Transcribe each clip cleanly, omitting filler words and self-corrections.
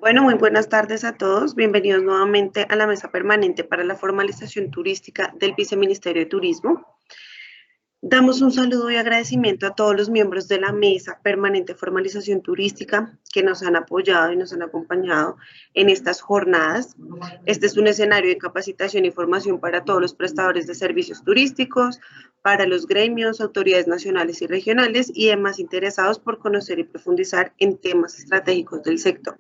Bueno, muy buenas tardes a todos. Bienvenidos nuevamente a la mesa permanente para la formalización turística del Viceministerio de Turismo. Damos un saludo y agradecimiento a todos los miembros de la mesa permanente de formalización turística que nos han apoyado y nos han acompañado en estas jornadas. Este es un escenario de capacitación y formación para todos los prestadores de servicios turísticos, para los gremios, autoridades nacionales y regionales y demás interesados por conocer y profundizar en temas estratégicos del sector.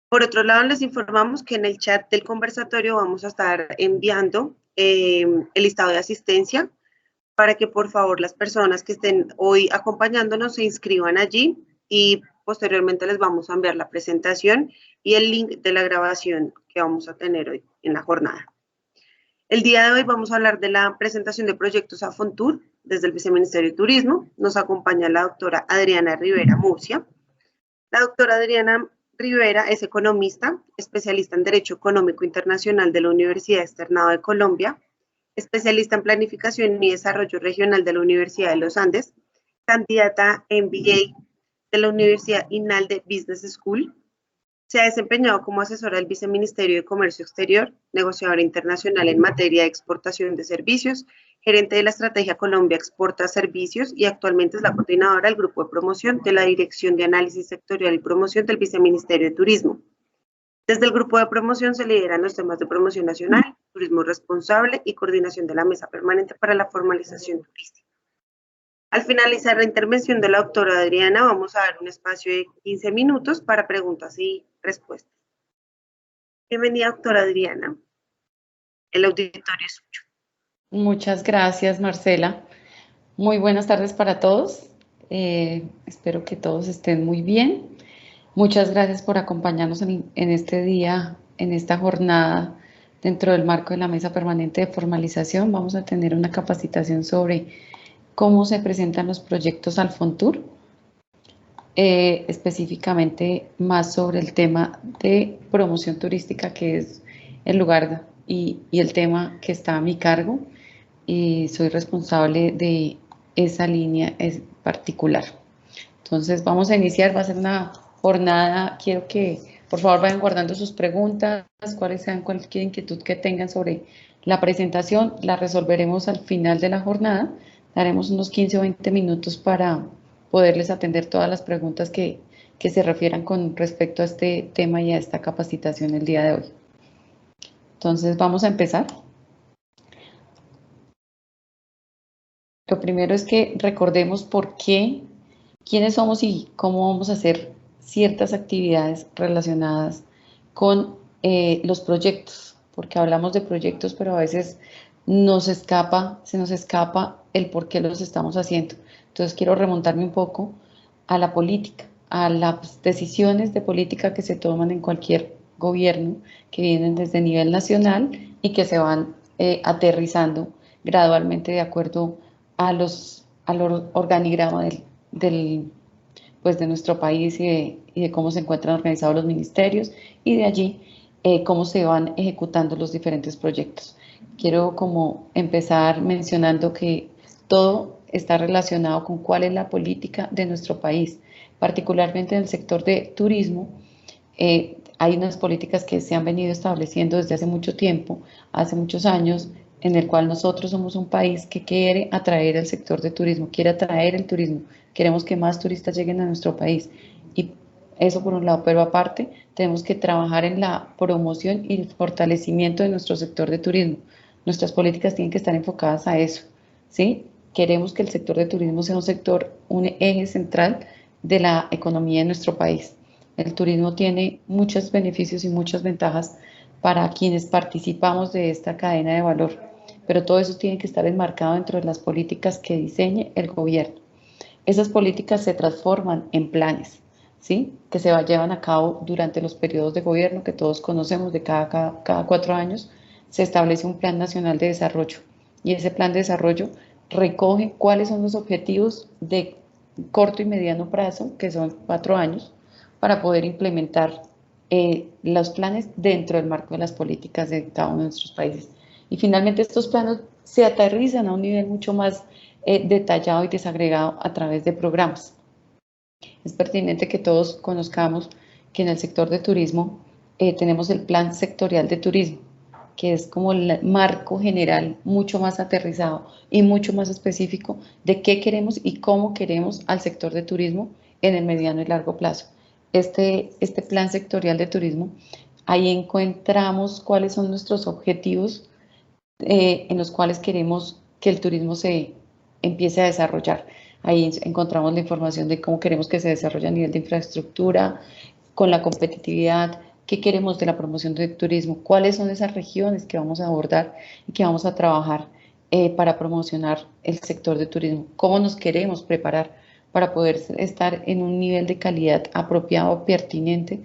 Por otro lado, les informamos que en el chat del conversatorio vamos a estar enviando el listado de asistencia para que por favor las personas que estén hoy acompañándonos se inscriban allí y posteriormente les vamos a enviar la presentación y el link de la grabación que vamos a tener hoy en la jornada. El día de hoy vamos a hablar de la presentación de proyectos a Fontur desde el Viceministerio de Turismo. Nos acompaña la doctora Adriana Rivera Murcia. La doctora Adriana Rivera es economista, especialista en Derecho Económico Internacional de la Universidad Externado de Colombia, especialista en Planificación y Desarrollo Regional de la Universidad de los Andes, candidata MBA de la Universidad INALDE Business School. Se ha desempeñado como asesora del Viceministerio de Comercio Exterior, negociadora internacional en materia de exportación de servicios, gerente de la Estrategia Colombia Exporta Servicios y actualmente es la coordinadora del Grupo de Promoción de la Dirección de Análisis Sectorial y Promoción del Viceministerio de Turismo. Desde el Grupo de Promoción se lideran los temas de promoción nacional, turismo responsable y coordinación de la Mesa Permanente para la Formalización Turística. Al finalizar la intervención de la doctora Adriana, vamos a dar un espacio de 15 minutos para preguntas y respuestas. Bienvenida, doctora Adriana. El auditorio es suyo. Muchas gracias, Marcela. Muy buenas tardes para todos. Espero que todos estén muy bien. Muchas gracias por acompañarnos en este día, en esta jornada, dentro del marco de la Mesa Permanente de Formalización. Vamos a tener una capacitación sobre cómo se presentan los proyectos al Fontur, específicamente más sobre el tema de promoción turística, que es el lugar y el tema que está a mi cargo. Y soy responsable de esa línea en particular. Entonces vamos a iniciar, va a ser una jornada, quiero que por favor vayan guardando sus preguntas, cuáles sean cualquier inquietud que tengan sobre la presentación, la resolveremos al final de la jornada, daremos unos 15 o 20 minutos para poderles atender todas las preguntas que se refieran con respecto a este tema y a esta capacitación el día de hoy. Entonces vamos a empezar. Lo primero es que recordemos por qué, quiénes somos y cómo vamos a hacer ciertas actividades relacionadas con los proyectos, porque hablamos de proyectos, pero a veces se nos escapa el por qué los estamos haciendo. Entonces quiero remontarme un poco a la política, a las decisiones de política que se toman en cualquier gobierno, que vienen desde nivel nacional y que se van aterrizando gradualmente de acuerdo al organigrama de nuestro país y de cómo se encuentran organizados los ministerios y de allí cómo se van ejecutando los diferentes proyectos. Quiero como empezar mencionando que todo está relacionado con cuál es la política de nuestro país, particularmente en el sector de turismo. Hay unas políticas que se han venido estableciendo desde hace mucho tiempo, hace muchos años, en el cual nosotros somos un país que quiere atraer el sector de turismo, quiere atraer el turismo, queremos que más turistas lleguen a nuestro país y eso por un lado, pero aparte tenemos que trabajar en la promoción y el fortalecimiento de nuestro sector de turismo. Nuestras políticas tienen que estar enfocadas a eso, ¿sí? Queremos que el sector de turismo sea un eje central de la economía de nuestro país. El turismo tiene muchos beneficios y muchas ventajas para quienes participamos de esta cadena de valor, pero todo eso tiene que estar enmarcado dentro de las políticas que diseñe el gobierno. Esas políticas se transforman en planes, ¿sí? Que se llevan a cabo durante los periodos de gobierno que todos conocemos, de cada 4 años se establece un plan nacional de desarrollo y ese plan de desarrollo recoge cuáles son los objetivos de corto y mediano plazo, que son 4 años, para poder implementar los planes dentro del marco de las políticas de cada uno de nuestros países. Y finalmente estos planes se aterrizan a un nivel mucho más detallado y desagregado a través de programas. Es pertinente que todos conozcamos que en el sector de turismo tenemos el Plan Sectorial de Turismo, que es como el marco general mucho más aterrizado y mucho más específico de qué queremos y cómo queremos al sector de turismo en el mediano y largo plazo. Este plan sectorial de turismo, ahí encontramos cuáles son nuestros objetivos en los cuales queremos que el turismo se empiece a desarrollar. Ahí encontramos la información de cómo queremos que se desarrolle a nivel de infraestructura, con la competitividad, qué queremos de la promoción del turismo, cuáles son esas regiones que vamos a abordar y que vamos a trabajar para promocionar el sector de turismo, cómo nos queremos preparar para poder estar en un nivel de calidad apropiado, pertinente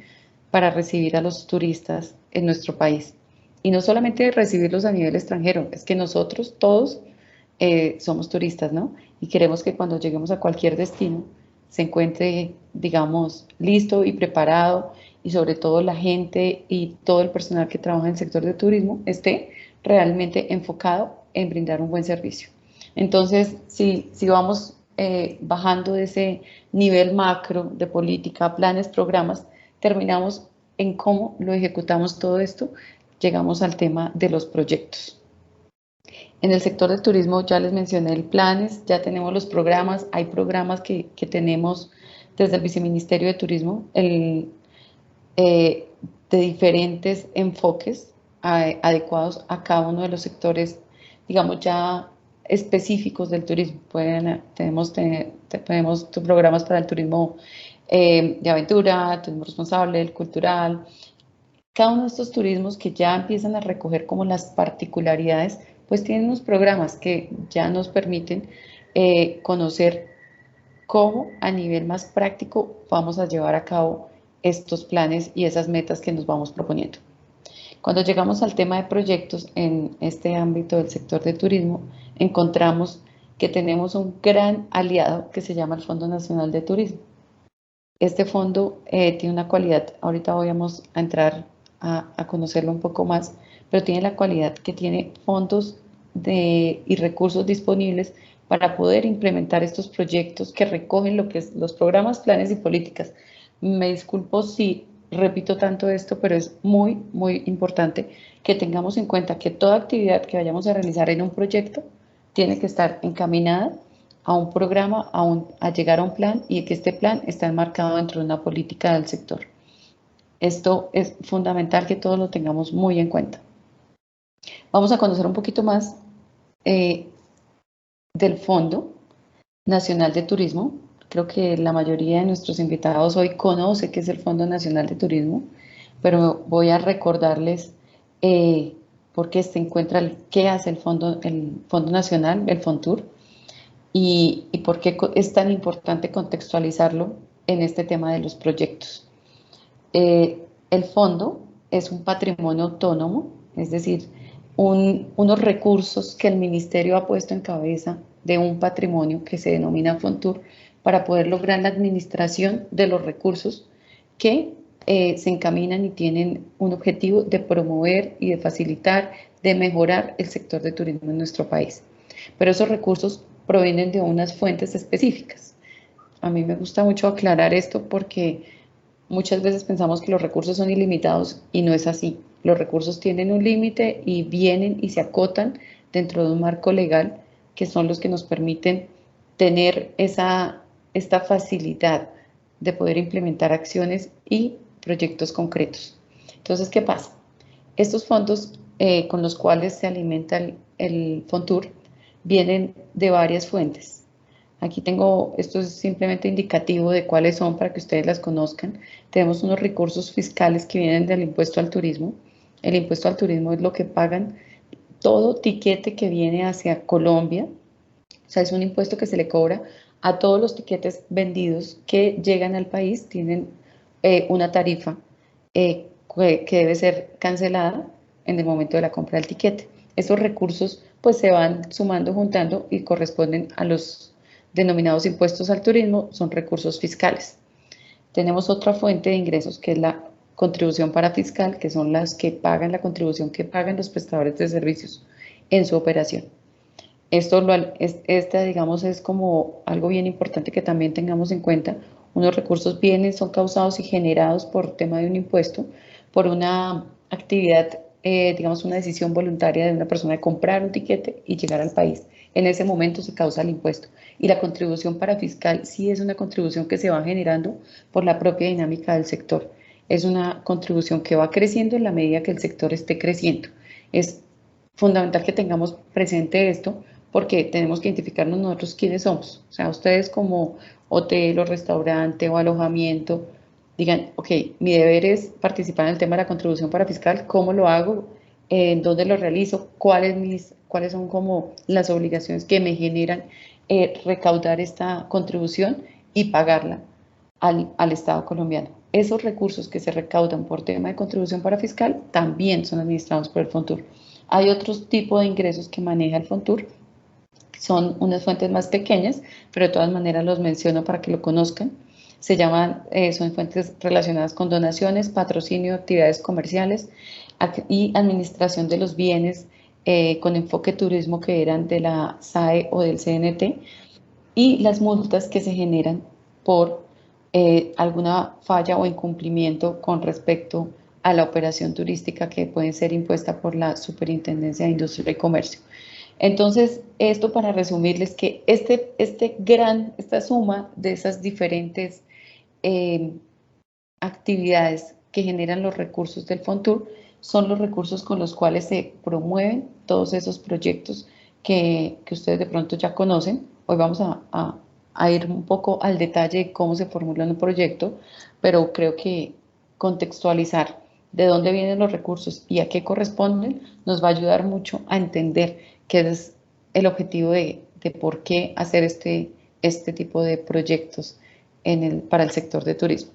para recibir a los turistas en nuestro país. Y no solamente recibirlos a nivel extranjero, es que nosotros todos somos turistas, ¿no? Y queremos que cuando lleguemos a cualquier destino se encuentre, digamos, listo y preparado y sobre todo la gente y todo el personal que trabaja en el sector de turismo esté realmente enfocado en brindar un buen servicio. Entonces, si vamos bajando de ese nivel macro de política, planes, programas, terminamos en cómo lo ejecutamos todo esto, llegamos al tema de los proyectos. En el sector del turismo ya les mencioné el planes, ya tenemos los programas, hay programas que tenemos desde el Viceministerio de Turismo de diferentes enfoques adecuados a cada uno de los sectores, digamos ya específicos del turismo. Tenemos programas para el turismo de aventura, turismo responsable, el cultural. Cada uno de estos turismos que ya empiezan a recoger como las particularidades, pues tienen unos programas que ya nos permiten conocer cómo a nivel más práctico vamos a llevar a cabo estos planes y esas metas que nos vamos proponiendo. Cuando llegamos al tema de proyectos en este ámbito del sector de turismo, encontramos que tenemos un gran aliado que se llama el Fondo Nacional de Turismo. Este fondo tiene una cualidad, ahorita vamos a entrar a conocerlo un poco más, pero tiene la cualidad que tiene fondos y recursos disponibles para poder implementar estos proyectos que recogen lo que es los programas, planes y políticas. Me disculpo si repito tanto esto, pero es muy, muy importante que tengamos en cuenta que toda actividad que vayamos a realizar en un proyecto tiene que estar encaminada a un programa, a llegar a un plan y que este plan está enmarcado dentro de una política del sector. Esto es fundamental que todos lo tengamos muy en cuenta. Vamos a conocer un poquito más del Fondo Nacional de Turismo. Creo que la mayoría de nuestros invitados hoy conoce qué es el Fondo Nacional de Turismo, pero voy a recordarles por qué se encuentra, qué hace el Fondo Nacional, el FONTUR, y por qué es tan importante contextualizarlo en este tema de los proyectos. El fondo es un patrimonio autónomo, es decir, unos recursos que el ministerio ha puesto en cabeza de un patrimonio que se denomina FONTUR para poder lograr la administración de los recursos que se encaminan y tienen un objetivo de promover y de facilitar, de mejorar el sector de turismo en nuestro país. Pero esos recursos provienen de unas fuentes específicas. A mí me gusta mucho aclarar esto porque muchas veces pensamos que los recursos son ilimitados y no es así. Los recursos tienen un límite y vienen y se acotan dentro de un marco legal que son los que nos permiten tener esta facilidad de poder implementar acciones y proyectos concretos. Entonces, ¿qué pasa? Estos fondos con los cuales se alimenta el FONTUR vienen de varias fuentes. Aquí tengo, esto es simplemente indicativo de cuáles son para que ustedes las conozcan. Tenemos unos recursos fiscales que vienen del impuesto al turismo. El impuesto al turismo es lo que pagan todo tiquete que viene hacia Colombia. O sea, es un impuesto que se le cobra a todos los tiquetes vendidos que llegan al país. Tienen una tarifa que debe ser cancelada en el momento de la compra del tiquete. Estos recursos pues se van sumando, juntando y corresponden a los denominados impuestos al turismo, son recursos fiscales. Tenemos otra fuente de ingresos que es la contribución parafiscal, que son las que pagan la contribución que pagan los prestadores de servicios en su operación. Digamos, es como algo bien importante que también tengamos en cuenta. Unos recursos vienen, son causados y generados por tema de un impuesto, por una actividad, digamos, una decisión voluntaria de una persona de comprar un tiquete y llegar al país. En ese momento se causa el impuesto. Y la contribución para fiscal sí es una contribución que se va generando por la propia dinámica del sector. Es una contribución que va creciendo en la medida que el sector esté creciendo. Es fundamental que tengamos presente esto porque tenemos que identificarnos nosotros quiénes somos. O sea, ustedes como hotel o restaurante o alojamiento, digan, ok, mi deber es participar en el tema de la contribución para fiscal, ¿cómo lo hago? ¿En dónde lo realizo? ¿Cuáles son como las obligaciones que me generan recaudar esta contribución y pagarla al Estado colombiano? Esos recursos que se recaudan por tema de contribución para fiscal también son administrados por el FONTUR. Hay otros tipos de ingresos que maneja el FONTUR, son unas fuentes más pequeñas, pero de todas maneras los menciono para que lo conozcan. Se llaman, son fuentes relacionadas con donaciones, patrocinio, actividades comerciales y administración de los bienes con enfoque turismo que eran de la SAE o del CNT, y las multas que se generan por alguna falla o incumplimiento con respecto a la operación turística que puede ser impuesta por la Superintendencia de Industria y Comercio. Entonces, esto para resumirles que esta suma de esas diferentes actividades que generan los recursos del FONTUR son los recursos con los cuales se promueven todos esos proyectos que ustedes de pronto ya conocen. Hoy vamos a ir un poco al detalle de cómo se formula un proyecto, pero creo que contextualizar de dónde vienen los recursos y a qué corresponden nos va a ayudar mucho a entender qué es el objetivo de por qué hacer este tipo de proyectos para el sector de turismo.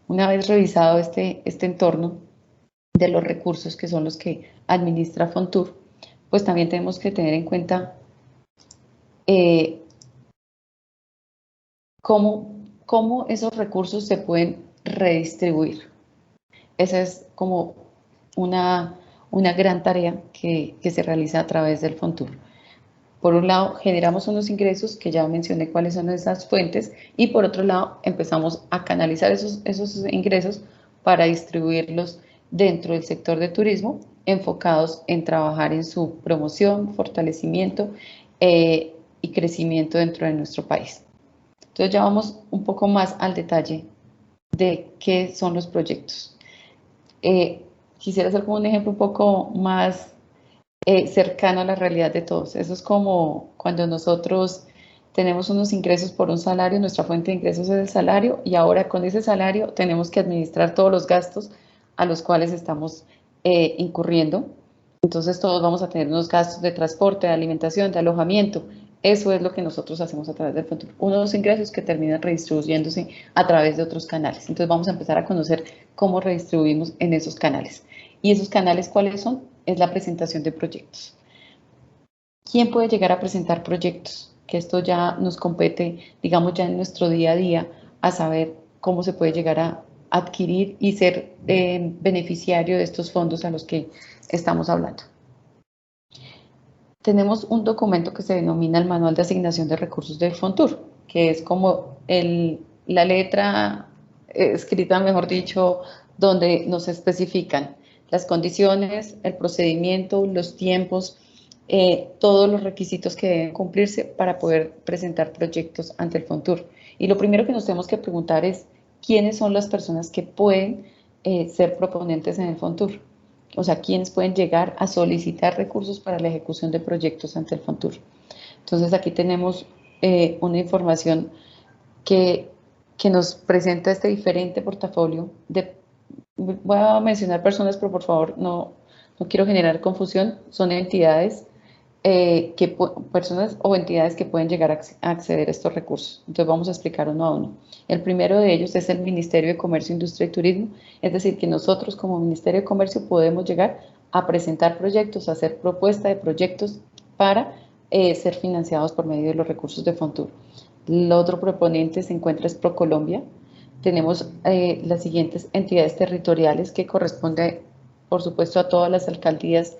Una vez revisado este entorno de los recursos que son los que administra FONTUR, pues también tenemos que tener en cuenta cómo esos recursos se pueden redistribuir. Esa es como una gran tarea que se realiza a través del FONTUR. Por un lado, generamos unos ingresos, que ya mencioné cuáles son esas fuentes, y por otro lado, empezamos a canalizar esos ingresos para distribuirlos dentro del sector de turismo, enfocados en trabajar en su promoción, fortalecimiento y crecimiento dentro de nuestro país. Entonces ya vamos un poco más al detalle de qué son los proyectos. Quisiera hacer como un ejemplo un poco más cercano a la realidad de todos. Eso es como cuando nosotros tenemos unos ingresos por un salario, nuestra fuente de ingresos es el salario, y ahora con ese salario tenemos que administrar todos los gastos a los cuales estamos incurriendo. Entonces todos vamos a tener unos gastos de transporte, de alimentación, de alojamiento. Eso es lo que nosotros hacemos a través del FONTUR. Unos ingresos que terminan redistribuyéndose a través de otros canales. Entonces vamos a empezar a conocer cómo redistribuimos en esos canales. ¿Y esos canales cuáles son? Es la presentación de proyectos. ¿Quién puede llegar a presentar proyectos? Que esto ya nos compete, digamos, ya en nuestro día a día, a saber cómo se puede llegar a adquirir y ser beneficiario de estos fondos a los que estamos hablando. Tenemos un documento que se denomina el Manual de Asignación de Recursos del FONTUR, que es como la letra escrita, mejor dicho, donde nos especifican las condiciones, el procedimiento, los tiempos, todos los requisitos que deben cumplirse para poder presentar proyectos ante el FONTUR. Y lo primero que nos tenemos que preguntar es quiénes son las personas que pueden ser proponentes en el FONTUR. O sea, quiénes pueden llegar a solicitar recursos para la ejecución de proyectos ante el FONTUR. Entonces, aquí tenemos una información que nos presenta este diferente portafolio. Voy a mencionar personas, pero por favor no quiero generar confusión. Son entidades, personas o entidades que pueden llegar a acceder a estos recursos. Entonces vamos a explicar uno a uno. El primero de ellos es el Ministerio de Comercio, Industria y Turismo, es decir, que nosotros como Ministerio de Comercio podemos llegar a presentar proyectos, a hacer propuesta de proyectos para ser financiados por medio de los recursos de FONTUR. El otro proponente se encuentra es ProColombia. Tenemos las siguientes entidades territoriales que corresponden, por supuesto, a todas las alcaldías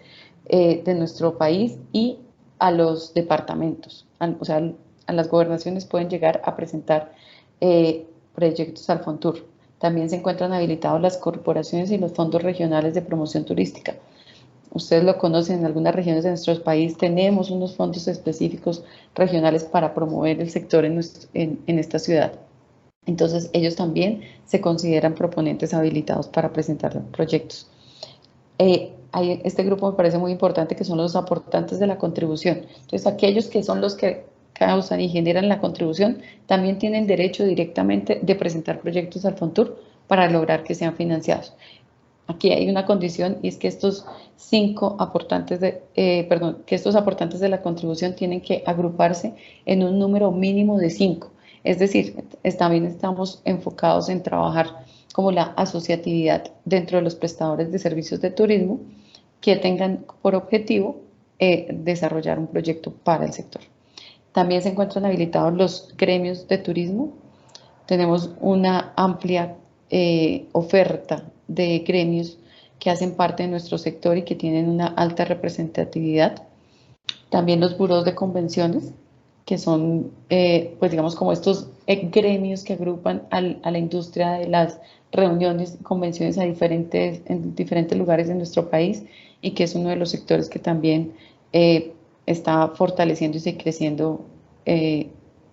de nuestro país y a los departamentos. O sea, a las gobernaciones pueden llegar a presentar proyectos al Fontur. También se encuentran habilitados las corporaciones y los fondos regionales de promoción turística. Ustedes lo conocen, en algunas regiones de nuestro país tenemos unos fondos específicos regionales para promover el sector en esta ciudad. Entonces, ellos también se consideran proponentes habilitados para presentar proyectos. Este grupo me parece muy importante, que son los aportantes de la contribución. Entonces, aquellos que son los que causan y generan la contribución, también tienen derecho directamente de presentar proyectos al Fontur para lograr que sean financiados. Aquí hay una condición, y es que estos aportantes de la contribución tienen que agruparse en un número mínimo de 5. Es decir, también estamos enfocados en trabajar como la asociatividad dentro de los prestadores de servicios de turismo que tengan por objetivo desarrollar un proyecto para el sector. También se encuentran habilitados los gremios de turismo. Tenemos una amplia oferta de gremios que hacen parte de nuestro sector y que tienen una alta representatividad. También los burós de convenciones, que son, pues digamos, como estos gremios que agrupan a la industria de las reuniones y convenciones en diferentes lugares de nuestro país, y que es uno de los sectores que también está fortaleciéndose y creciendo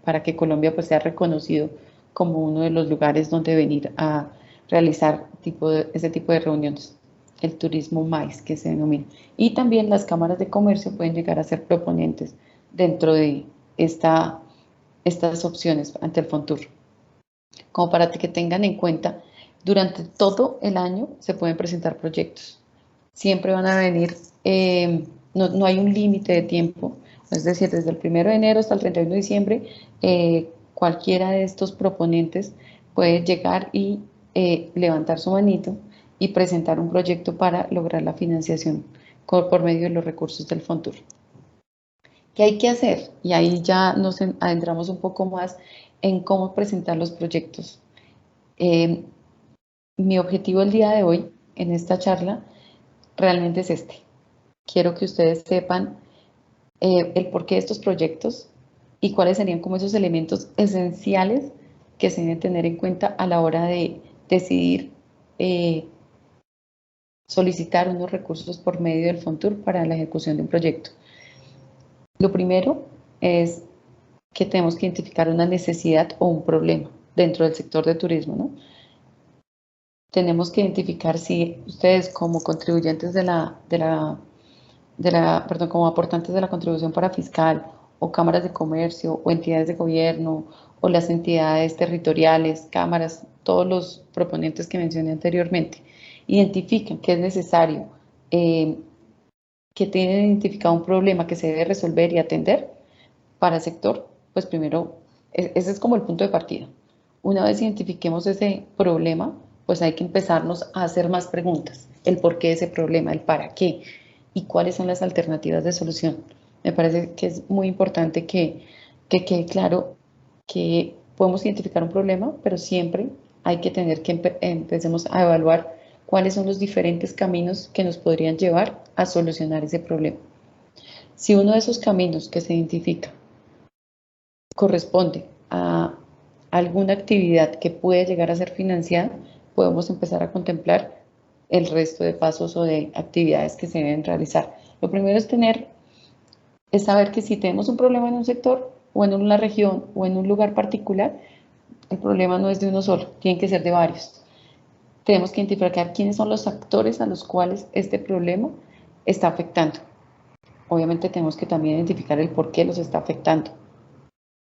para que Colombia pues sea reconocido como uno de los lugares donde venir a realizar ese tipo de reuniones, el turismo MICE que se denomina. Y también las cámaras de comercio pueden llegar a ser proponentes dentro de estas opciones ante el Fontur. Como para que tengan en cuenta, durante todo el año se pueden presentar proyectos. Siempre van a venir, no hay un límite de tiempo, es decir, desde el 1 de enero hasta el 31 de diciembre, cualquiera de estos proponentes puede llegar y levantar su manito y presentar un proyecto para lograr la financiación por medio de los recursos del Fontur. ¿Qué hay que hacer? Y ahí ya nos adentramos un poco más en cómo presentar los proyectos. Mi objetivo el día de hoy en esta charla realmente es este. Quiero que ustedes sepan el porqué de estos proyectos y cuáles serían como esos elementos esenciales que se deben tener en cuenta a la hora de decidir solicitar unos recursos por medio del Fontur para la ejecución de un proyecto. Lo primero es que tenemos que identificar una necesidad o un problema dentro del sector de turismo, ¿no? Tenemos que identificar si ustedes como contribuyentes como aportantes de la contribución para fiscal, o cámaras de comercio, o entidades de gobierno, o las entidades territoriales, cámaras, todos los proponentes que mencioné anteriormente, identifican que es necesario, que tienen identificado un problema que se debe resolver y atender para el sector, pues primero, ese es como el punto de partida. Una vez identifiquemos ese problema, pues hay que empezarnos a hacer más preguntas. El por qué de ese problema, el para qué y cuáles son las alternativas de solución. Me parece que es muy importante que quede claro que podemos identificar un problema, pero siempre hay que tener que empecemos a evaluar cuáles son los diferentes caminos que nos podrían llevar a solucionar ese problema. Si uno de esos caminos que se identifica corresponde a alguna actividad que puede llegar a ser financiada, podemos empezar a contemplar el resto de pasos o de actividades que se deben realizar. Lo primero es saber que si tenemos un problema en un sector o en una región o en un lugar particular, el problema no es de uno solo, tiene que ser de varios. Tenemos que identificar quiénes son los actores a los cuales este problema está afectando. Obviamente tenemos que también identificar el por qué los está afectando.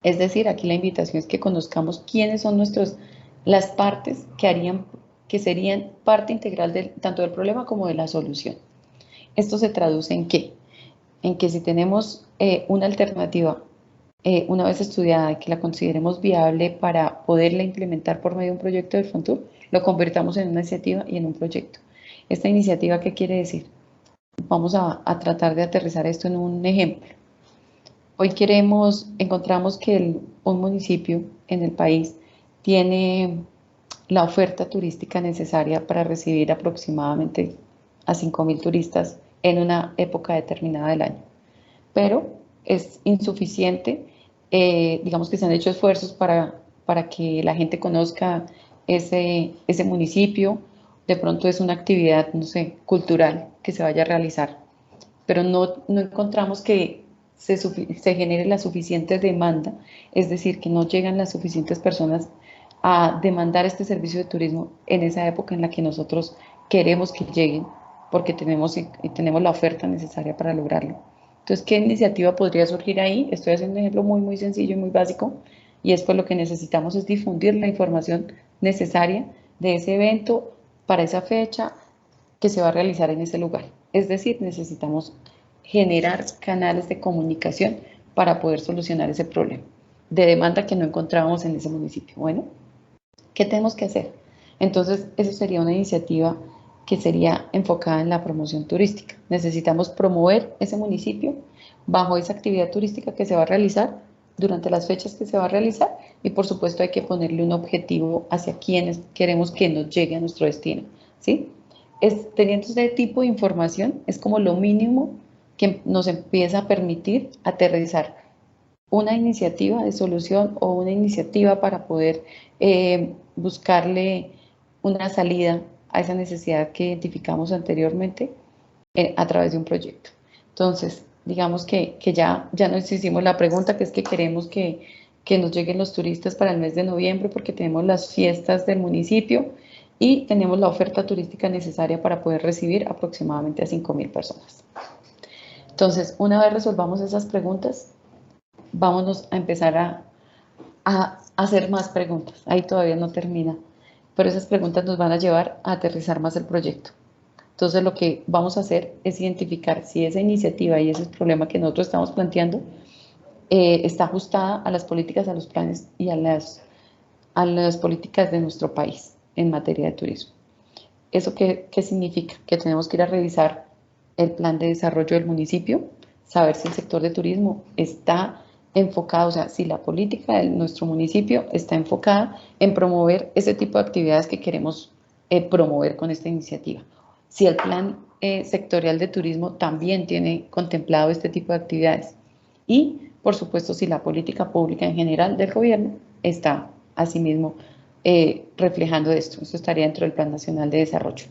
Es decir, aquí la invitación es que conozcamos quiénes son las partes que serían parte integral tanto del problema como de la solución. Esto se traduce en qué? En que si tenemos una alternativa, una vez estudiada y que la consideremos viable para poderla implementar por medio de un proyecto del Fontur, lo convertamos en una iniciativa y en un proyecto. ¿Esta iniciativa qué quiere decir? Vamos a tratar de aterrizar esto en un ejemplo. Hoy encontramos que un municipio en el país tiene la oferta turística necesaria para recibir aproximadamente a 5.000 turistas en una época determinada del año. Pero es insuficiente, digamos que se han hecho esfuerzos para para que la gente conozca ese municipio. De pronto es una actividad, no sé, cultural que se vaya a realizar, pero no encontramos que se genere la suficiente demanda, es decir, que no llegan las suficientes personas a demandar este servicio de turismo en esa época en la que nosotros queremos que lleguen, porque tenemos la oferta necesaria para lograrlo. Entonces, ¿qué iniciativa podría surgir ahí? Estoy haciendo un ejemplo muy sencillo y muy básico, y es pues lo que necesitamos es difundir la información necesaria de ese evento para esa fecha que se va a realizar en ese lugar. Es decir, necesitamos generar canales de comunicación para poder solucionar ese problema de demanda que no encontrábamos en ese municipio. Bueno, ¿qué tenemos que hacer? Entonces, eso sería una iniciativa que sería enfocada en la promoción turística. Necesitamos promover ese municipio bajo esa actividad turística que se va a realizar durante las fechas que se va a realizar y por supuesto hay que ponerle un objetivo hacia quienes queremos que nos llegue a nuestro destino, ¿sí? Teniendo este tipo de información es como lo mínimo que nos empieza a permitir aterrizar una iniciativa de solución o una iniciativa para poder buscarle una salida a esa necesidad que identificamos anteriormente a través de un proyecto. Entonces, digamos que ya nos hicimos la pregunta, que es que queremos que nos lleguen los turistas para el mes de noviembre porque tenemos las fiestas del municipio y tenemos la oferta turística necesaria para poder recibir aproximadamente a 5.000 personas. Entonces, una vez resolvamos esas preguntas, vámonos a empezar a hacer más preguntas. Ahí todavía no termina, pero esas preguntas nos van a llevar a aterrizar más el proyecto. Entonces, lo que vamos a hacer es identificar si esa iniciativa y ese problema que nosotros estamos planteando está ajustada a las políticas, a los planes y a las políticas de nuestro país en materia de turismo. ¿Eso qué significa? Que tenemos que ir a revisar el plan de desarrollo del municipio, saber si el sector de turismo está enfocado, o sea, si la política de nuestro municipio está enfocada en promover ese tipo de actividades que queremos promover con esta iniciativa. Si el plan sectorial de turismo también tiene contemplado este tipo de actividades. Y, por supuesto, si la política pública en general del gobierno está asimismo reflejando esto. Esto estaría dentro del Plan Nacional de Desarrollo.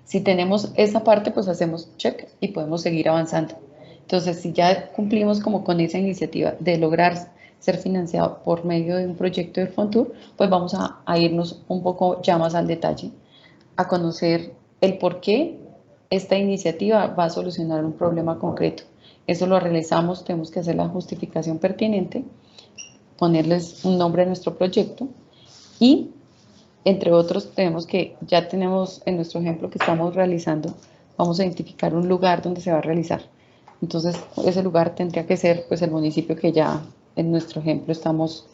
Si tenemos esa parte, pues hacemos check y podemos seguir avanzando. Entonces, si ya cumplimos como con esa iniciativa de lograr ser financiado por medio de un proyecto de Fontur, pues vamos a irnos un poco ya más al detalle, a conocer el por qué esta iniciativa va a solucionar un problema concreto. Eso lo realizamos, tenemos que hacer la justificación pertinente, ponerles un nombre a nuestro proyecto y entre otros, ya tenemos en nuestro ejemplo que estamos realizando, vamos a identificar un lugar donde se va a realizar. Entonces, ese lugar tendría que ser pues el municipio que ya en nuestro ejemplo estamos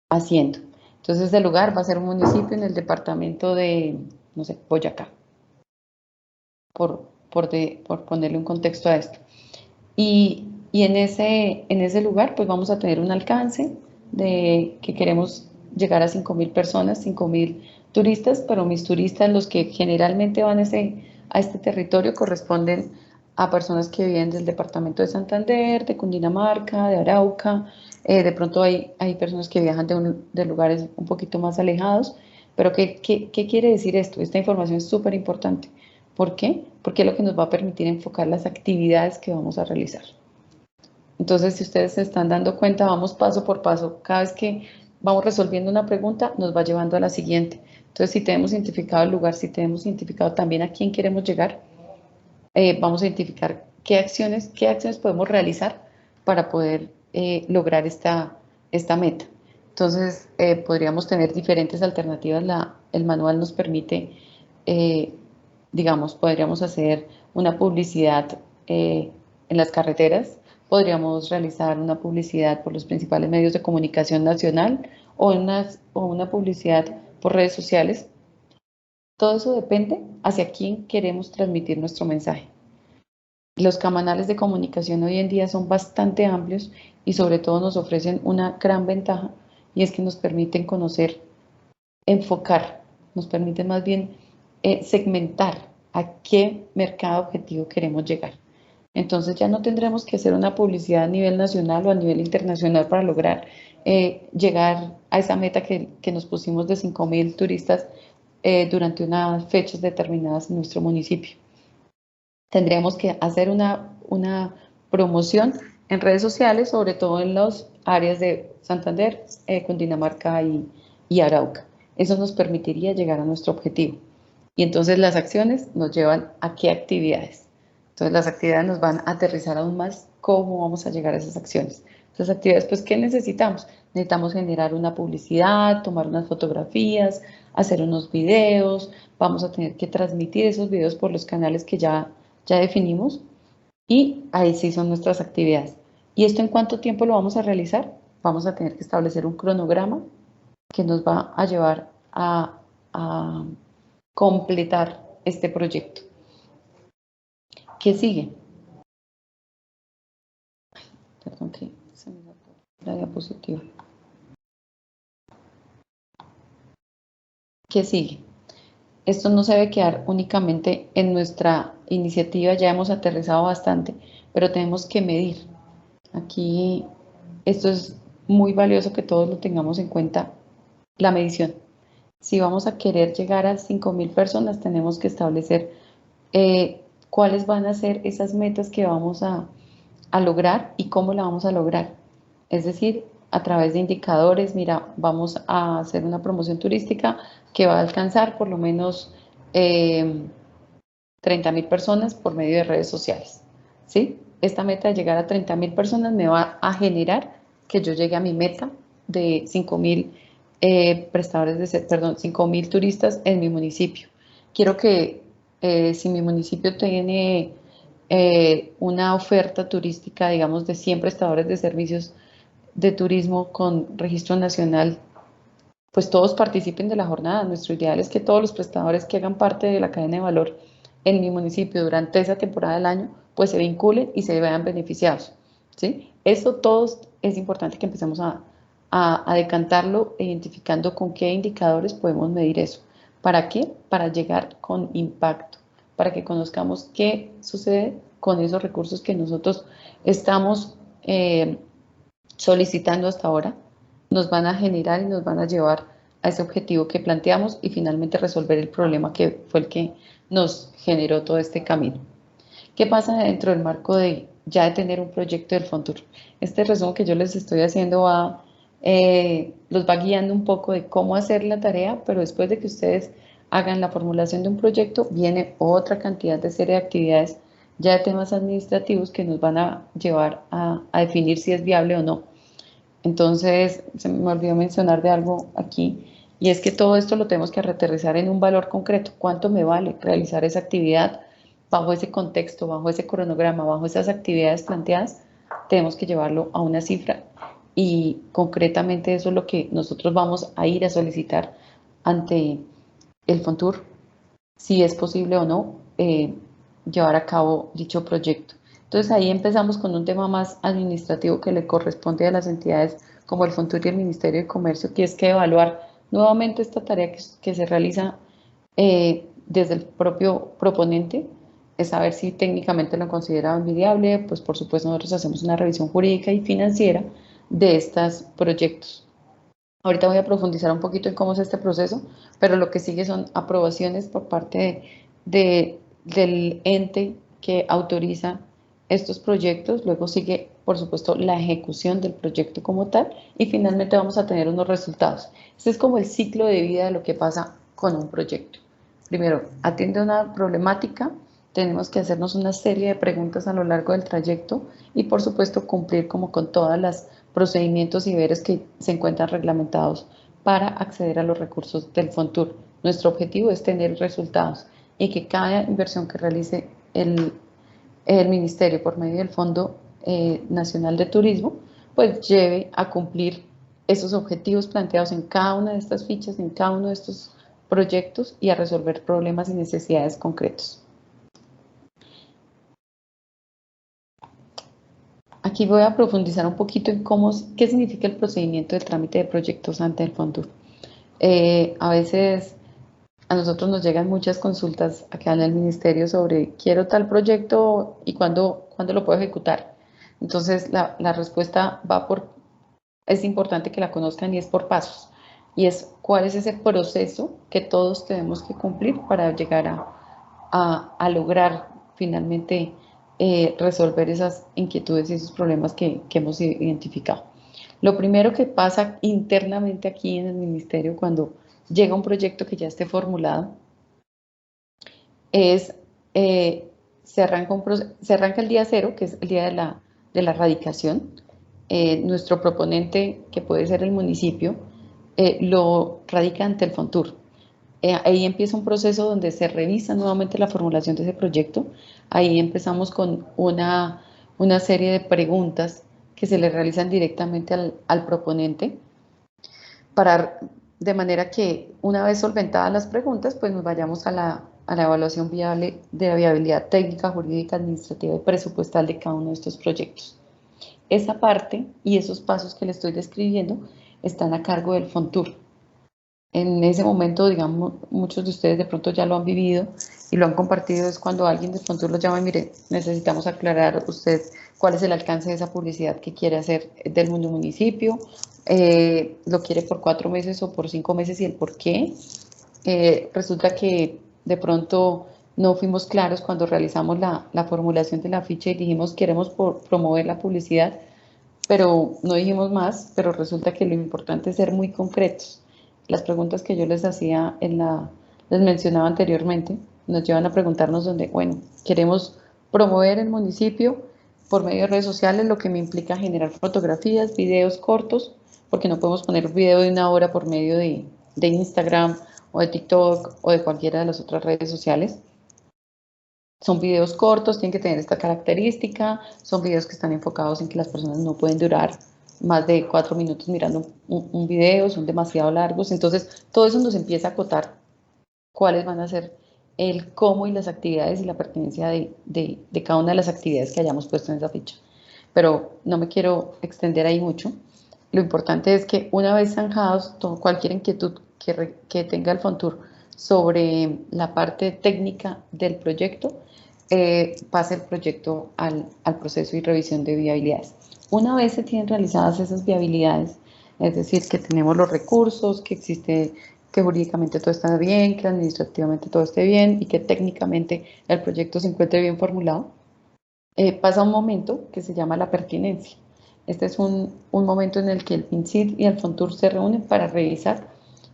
haciendo. Entonces, el lugar va a ser un municipio en el departamento de, no sé, Boyacá, por ponerle un contexto a esto. Y en ese lugar, pues vamos a tener un alcance de que queremos llegar a 5.000 personas, 5.000 turistas, pero mis turistas, los que generalmente van a este territorio, corresponden a personas que viven del departamento de Santander, de Cundinamarca, de Arauca, de pronto hay personas que viajan de lugares un poquito más alejados, pero ¿qué quiere decir esto? Esta información es súper importante. ¿Por qué? Porque es lo que nos va a permitir enfocar las actividades que vamos a realizar. Entonces, si ustedes se están dando cuenta, vamos paso por paso. Cada vez que vamos resolviendo una pregunta, nos va llevando a la siguiente. Entonces, si tenemos identificado el lugar, si tenemos identificado también a quién queremos llegar, vamos a identificar qué acciones podemos realizar para poder lograr esta meta. Entonces, podríamos tener diferentes alternativas. El manual nos permite, digamos, podríamos hacer una publicidad en las carreteras, podríamos realizar una publicidad por los principales medios de comunicación nacional o una publicidad por redes sociales. Todo eso depende hacia quién queremos transmitir nuestro mensaje. Los canales de comunicación hoy en día son bastante amplios y sobre todo nos ofrecen una gran ventaja y es que nos permiten conocer, enfocar, nos permiten más bien segmentar a qué mercado objetivo queremos llegar. Entonces ya no tendremos que hacer una publicidad a nivel nacional o a nivel internacional para lograr llegar a esa meta que nos pusimos de 5.000 turistas durante unas fechas determinadas en nuestro municipio. Tendríamos que hacer una promoción en redes sociales, sobre todo en las áreas de Santander, Cundinamarca y Arauca. Eso nos permitiría llegar a nuestro objetivo. Y entonces las acciones nos llevan a qué actividades. Entonces las actividades nos van a aterrizar aún más cómo vamos a llegar a esas acciones. Esas actividades, pues, ¿qué necesitamos? Necesitamos generar una publicidad, tomar unas fotografías, hacer unos videos, vamos a tener que transmitir esos videos por los canales que ya definimos y ahí sí son nuestras actividades. ¿Y esto en cuánto tiempo lo vamos a realizar? Vamos a tener que establecer un cronograma que nos va a llevar a completar este proyecto. ¿Qué sigue? Perdón que se me sacó la diapositiva. ¿Qué sigue? Esto no se debe quedar únicamente en nuestra iniciativa, ya hemos aterrizado bastante, pero tenemos que medir. Aquí esto es muy valioso que todos lo tengamos en cuenta, la medición. Si vamos a querer llegar a 5.000 personas, tenemos que establecer cuáles van a ser esas metas que vamos a lograr y cómo la vamos a lograr. Es decir, a través de indicadores, mira, vamos a hacer una promoción turística que va a alcanzar por lo menos 30.000 personas por medio de redes sociales. ¿Sí? Esta meta de llegar a 30.000 personas me va a generar que yo llegue a mi meta de 5.000 prestadores de 5.000 turistas en mi municipio. Quiero que si mi municipio tiene una oferta turística, digamos, de 100 prestadores de servicios de turismo con registro nacional, pues todos participen de la jornada. Nuestro ideal es que todos los prestadores que hagan parte de la cadena de valor en mi municipio durante esa temporada del año, pues se vinculen y se vean beneficiados. ¿Sí? Esto todos es importante que empecemos a decantarlo, identificando con qué indicadores podemos medir eso. ¿Para qué? Para llegar con impacto, para que conozcamos qué sucede con esos recursos que nosotros estamos solicitando hasta ahora, nos van a generar y nos van a llevar a ese objetivo que planteamos y finalmente resolver el problema que fue el que nos generó todo este camino. ¿Qué pasa dentro del marco de ya de tener un proyecto del Fontur? Este resumen que yo les estoy haciendo los va guiando un poco de cómo hacer la tarea, pero después de que ustedes hagan la formulación de un proyecto, viene otra cantidad de serie de actividades ya de temas administrativos que nos van a llevar a definir si es viable o no. Entonces, se me olvidó mencionar de algo aquí, y es que todo esto lo tenemos que aterrizar en un valor concreto. ¿Cuánto me vale realizar esa actividad bajo ese contexto, bajo ese cronograma, bajo esas actividades planteadas? Tenemos que llevarlo a una cifra y concretamente eso es lo que nosotros vamos a ir a solicitar ante el Fontur, si es posible o no llevar a cabo dicho proyecto. Entonces ahí empezamos con un tema más administrativo que le corresponde a las entidades como el Fontur y el Ministerio de Comercio, que es que evaluar nuevamente esta tarea que se realiza desde el propio proponente, es saber si técnicamente lo considerado viable. Pues por supuesto nosotros hacemos una revisión jurídica y financiera de estos proyectos. Ahorita voy a profundizar un poquito en cómo es este proceso, pero lo que sigue son aprobaciones por parte del ente que autoriza estos proyectos. Luego sigue, por supuesto, la ejecución del proyecto como tal y finalmente vamos a tener unos resultados. Este es como el ciclo de vida de lo que pasa con un proyecto. Primero, atiende una problemática, tenemos que hacernos una serie de preguntas a lo largo del trayecto y, por supuesto, cumplir como con todas las procedimientos y deberes que se encuentran reglamentados para acceder a los recursos del Fontur. Nuestro objetivo es tener resultados y que cada inversión que realice el Ministerio por medio del Fondo Nacional de Turismo, pues lleve a cumplir esos objetivos planteados en cada una de estas fichas, en cada uno de estos proyectos y a resolver problemas y necesidades concretos. Aquí voy a profundizar un poquito en qué significa el procedimiento de trámite de proyectos ante el Fontur. A veces a nosotros nos llegan muchas consultas acá en el ministerio sobre quiero tal proyecto y cuándo lo puedo ejecutar. Entonces, la respuesta va por, es importante que la conozcan y es por pasos. Y es cuál es ese proceso que todos tenemos que cumplir para llegar a lograr finalmente resolver esas inquietudes y esos problemas que hemos identificado. Lo primero que pasa internamente aquí en el ministerio cuando llega un proyecto que ya esté formulado es se arranca el día cero, que es el día de la radicación. Nuestro proponente, que puede ser el municipio, lo radica ante el FONTUR. Ahí empieza un proceso donde se revisa nuevamente la formulación de ese proyecto. Ahí empezamos con una serie de preguntas que se le realizan directamente al proponente para, de manera que una vez solventadas las preguntas, pues nos vayamos a la evaluación viable de la viabilidad técnica, jurídica, administrativa y presupuestal de cada uno de estos proyectos. Esa parte y esos pasos que le estoy describiendo están a cargo del FONTUR. En ese momento, digamos, muchos de ustedes de pronto ya lo han vivido y lo han compartido, es cuando alguien de FONTUR los llama y mire, necesitamos aclarar usted cuál es el alcance de esa publicidad que quiere hacer del municipio, lo quiere por 4 meses o por 5 meses y el por qué. Resulta que de pronto no fuimos claros cuando realizamos la formulación de la ficha y dijimos queremos promover la publicidad, pero no dijimos más, pero resulta que lo importante es ser muy concretos. Las preguntas que yo les hacía les mencionaba anteriormente, nos llevan a preguntarnos donde, bueno, queremos promover el municipio por medio de redes sociales, lo que me implica generar fotografías, videos cortos, porque no podemos poner un video de 1 hora por medio de Instagram o de TikTok o de cualquiera de las otras redes sociales. Son videos cortos, tienen que tener esta característica, son videos que están enfocados en que las personas no pueden durar más de 4 minutos mirando un video, son demasiado largos, entonces todo eso nos empieza a acotar cuáles van a ser el cómo y las actividades y la pertinencia de cada una de las actividades que hayamos puesto en esa ficha. Pero no me quiero extender ahí mucho. Lo importante es que una vez zanjados, cualquier inquietud que tenga el FONTUR sobre la parte técnica del proyecto, pase el proyecto al proceso y revisión de viabilidades. Una vez se tienen realizadas esas viabilidades, es decir, que tenemos los recursos, que existe, que jurídicamente todo está bien, que administrativamente todo esté bien y que técnicamente el proyecto se encuentre bien formulado, pasa un momento que se llama la pertinencia. Este es un momento en el que el PINCID y el FONTUR se reúnen para revisar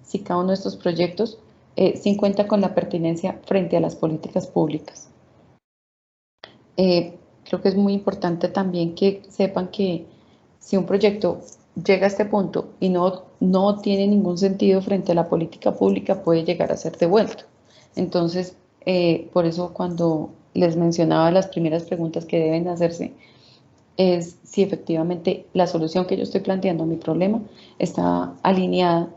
si cada uno de estos proyectos se encuentra con la pertinencia frente a las políticas públicas. Creo que es muy importante también que sepan que si un proyecto llega a este punto y no tiene ningún sentido frente a la política pública, puede llegar a ser devuelto. Entonces, por eso cuando les mencionaba las primeras preguntas que deben hacerse, es si efectivamente la solución que yo estoy planteando a mi problema está alineada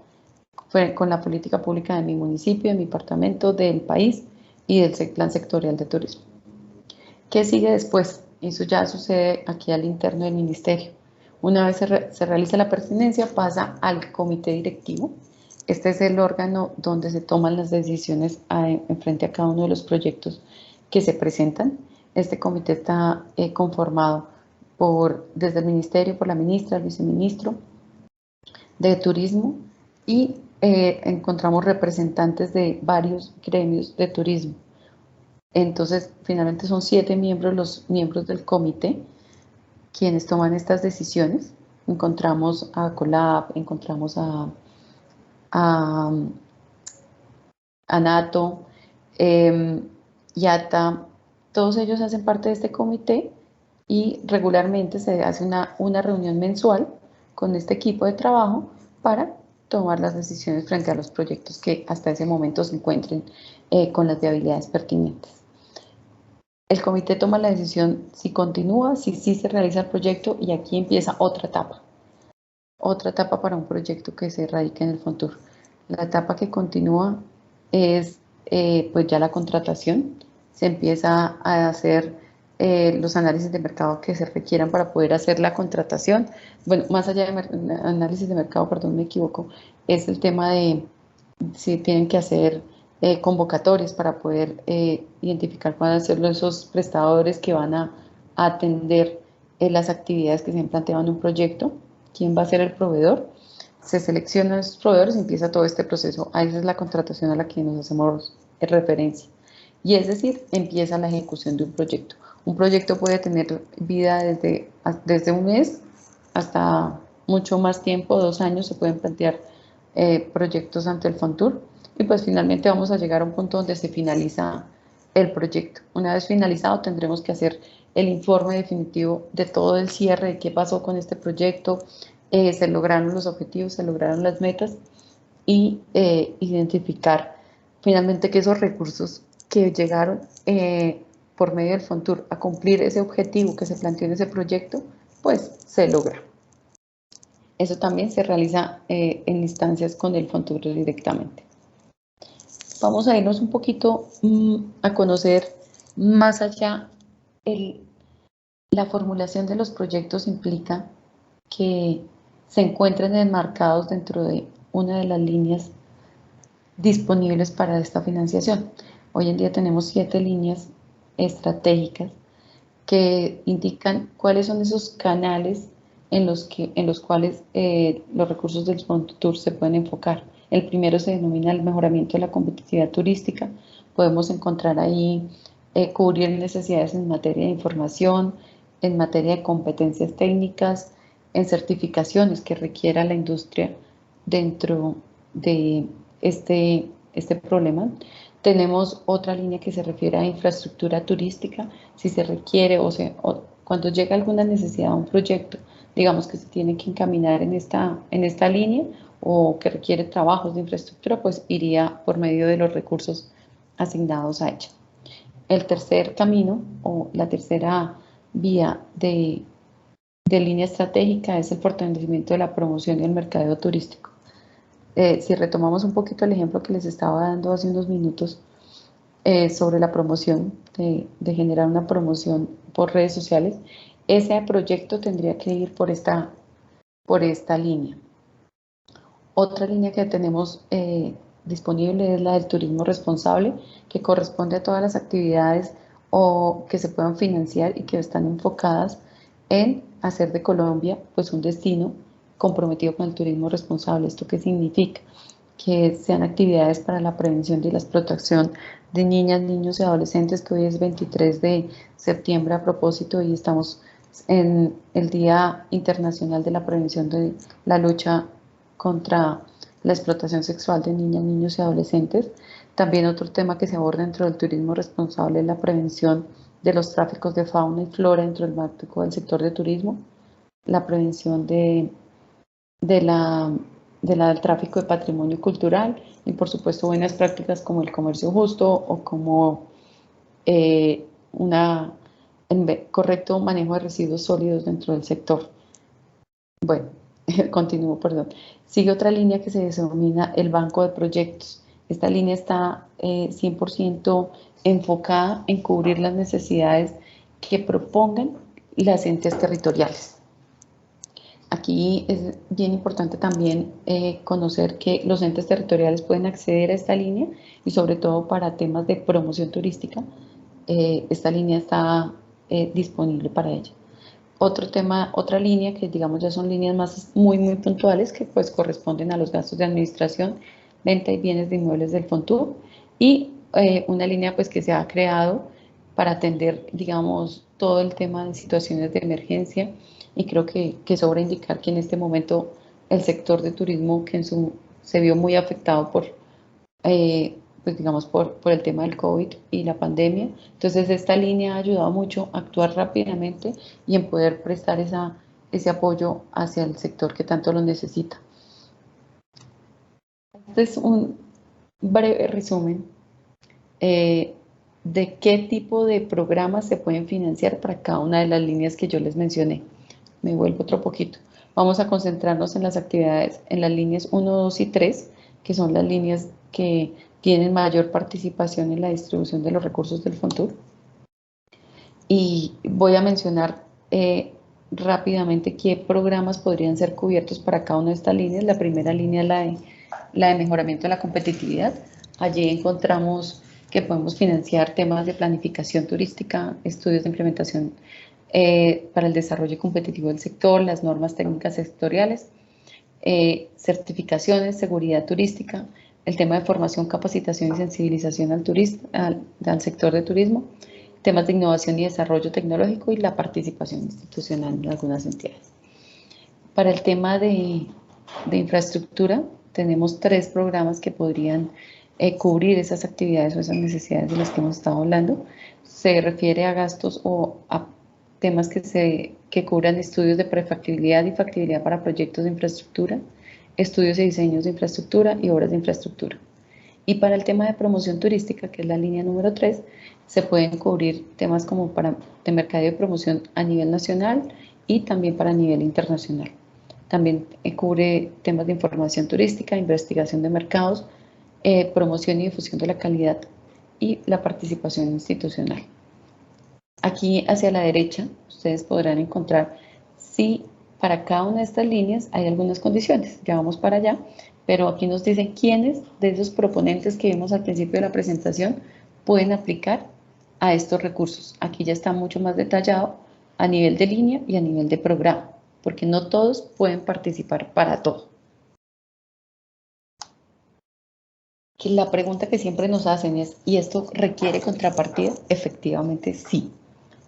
con la política pública de mi municipio, de mi departamento, del país y del plan sectorial de turismo. ¿Qué sigue después? Eso ya sucede aquí al interno del ministerio. Una vez se realiza la pertinencia, pasa al comité directivo. Este es el órgano donde se toman las decisiones en frente a cada uno de los proyectos que se presentan. Este comité está conformado desde el ministerio, por la ministra, el viceministro de turismo y encontramos representantes de varios gremios de turismo. Entonces, finalmente son 7 miembros los miembros del comité quienes toman estas decisiones. Encontramos a COLAB, encontramos a NATO, IATA, todos ellos hacen parte de este comité y regularmente se hace una reunión mensual con este equipo de trabajo para tomar las decisiones frente a los proyectos que hasta ese momento se encuentren con las viabilidades pertinentes. El comité toma la decisión si continúa, si sí se realiza el proyecto y aquí empieza otra etapa para un proyecto que se radica en el FONTUR. La etapa que continúa es pues ya la contratación, se empieza a hacer los análisis de mercado que se requieran para poder hacer la contratación. Bueno, más allá de análisis de mercado, perdón, me equivoco, es el tema de si tienen que hacer convocatorias para poder identificar cuáles van a ser esos prestadores que van a atender las actividades que se han planteado en un proyecto, quién va a ser el proveedor, se seleccionan esos proveedores y empieza todo este proceso. A esa es la contratación a la que nos hacemos referencia. Y es decir, empieza la ejecución de un proyecto. Un proyecto puede tener vida desde un mes hasta mucho más tiempo, 2 años, se pueden plantear proyectos ante el Fontur y pues finalmente vamos a llegar a un punto donde se finaliza el proyecto. Una vez finalizado tendremos que hacer el informe definitivo de todo el cierre, de qué pasó con este proyecto, se lograron los objetivos, se lograron las metas y identificar finalmente que esos recursos que llegaron por medio del Fontur a cumplir ese objetivo que se planteó en ese proyecto, pues se logra. Eso también se realiza en instancias con el Fontur directamente. Vamos a irnos un poquito a conocer más allá. La formulación de los proyectos implica que se encuentren enmarcados dentro de una de las líneas disponibles para esta financiación. Hoy en día tenemos 7 líneas estratégicas que indican cuáles son esos canales en los cuales los recursos del Fontur se pueden enfocar. El primero se denomina el mejoramiento de la competitividad turística. Podemos encontrar ahí cubrir necesidades en materia de información, en materia de competencias técnicas, en certificaciones que requiera la industria dentro de este problema. Tenemos otra línea que se refiere a infraestructura turística, si se requiere o cuando llega alguna necesidad a un proyecto, digamos que se tiene que encaminar en esta línea o que requiere trabajos de infraestructura, pues iría por medio de los recursos asignados a ella. El tercer camino o la tercera vía de línea estratégica es el fortalecimiento de la promoción y el mercadeo turístico. Si retomamos un poquito el ejemplo que les estaba dando hace unos minutos sobre la promoción, de generar una promoción por redes sociales, ese proyecto tendría que ir por esta línea. Otra línea que tenemos disponible es la del turismo responsable, que corresponde a todas las actividades que se puedan financiar y que están enfocadas en hacer de Colombia pues un destino comprometido con el turismo responsable. ¿Esto qué significa? Que sean actividades para la prevención y la protección de niñas, niños y adolescentes, que hoy es 23 de septiembre a propósito y estamos en el Día Internacional de la Prevención de la Lucha contra la explotación sexual de niñas, niños y adolescentes. También otro tema que se aborda dentro del turismo responsable es la prevención de los tráficos de fauna y flora dentro del marco del sector de turismo, la prevención del tráfico de patrimonio cultural y por supuesto buenas prácticas como el comercio justo o como correcto manejo de residuos sólidos dentro del sector. Bueno, continúo, perdón. Sigue otra línea que se denomina el banco de proyectos. Esta línea está 100% enfocada en cubrir las necesidades que propongan las entes territoriales. Aquí es bien importante también conocer que los entes territoriales pueden acceder a esta línea y sobre todo para temas de promoción turística, esta línea está disponible para ella. Otra línea que digamos ya son líneas más muy puntuales que pues corresponden a los gastos de administración, venta y bienes de inmuebles del Fontur y una línea pues que se ha creado para atender digamos todo el tema de situaciones de emergencia y creo que sobra indicar que en este momento el sector de turismo que se vio muy afectado por pues digamos por el tema del COVID y la pandemia. Entonces esta línea ha ayudado mucho a actuar rápidamente y en poder prestar ese apoyo hacia el sector que tanto lo necesita. Este es un breve resumen de qué tipo de programas se pueden financiar para cada una de las líneas que yo les mencioné. Me vuelvo otro poquito. Vamos a concentrarnos en las actividades, en las líneas 1, 2 y 3, que son las líneas que tienen mayor participación en la distribución de los recursos del Fontur. Y voy a mencionar rápidamente qué programas podrían ser cubiertos para cada una de estas líneas. La primera línea es la de mejoramiento de la competitividad. Allí encontramos que podemos financiar temas de planificación turística, estudios de implementación para el desarrollo competitivo del sector, las normas técnicas sectoriales, certificaciones, seguridad turística, el tema de formación, capacitación y sensibilización al sector de turismo, temas de innovación y desarrollo tecnológico y la participación institucional en algunas entidades. Para el tema de infraestructura, tenemos 3 programas que podrían cubrir esas actividades o esas necesidades de las que hemos estado hablando. Se refiere a gastos o a temas que cubran estudios de prefactibilidad y factibilidad para proyectos de infraestructura, estudios y diseños de infraestructura y obras de infraestructura. Y para el tema de promoción turística, que es la línea número 3, se pueden cubrir temas como de mercadeo y promoción a nivel nacional y también para nivel internacional. También cubre temas de información turística, investigación de mercados, promoción y difusión de la calidad y la participación institucional. Aquí hacia la derecha ustedes podrán encontrar si para cada una de estas líneas hay algunas condiciones. Ya vamos para allá, pero aquí nos dicen quiénes de esos proponentes que vimos al principio de la presentación pueden aplicar a estos recursos. Aquí ya está mucho más detallado a nivel de línea y a nivel de programa, porque no todos pueden participar para todo. Que la pregunta que siempre nos hacen es, ¿y esto requiere contrapartida? Efectivamente, sí.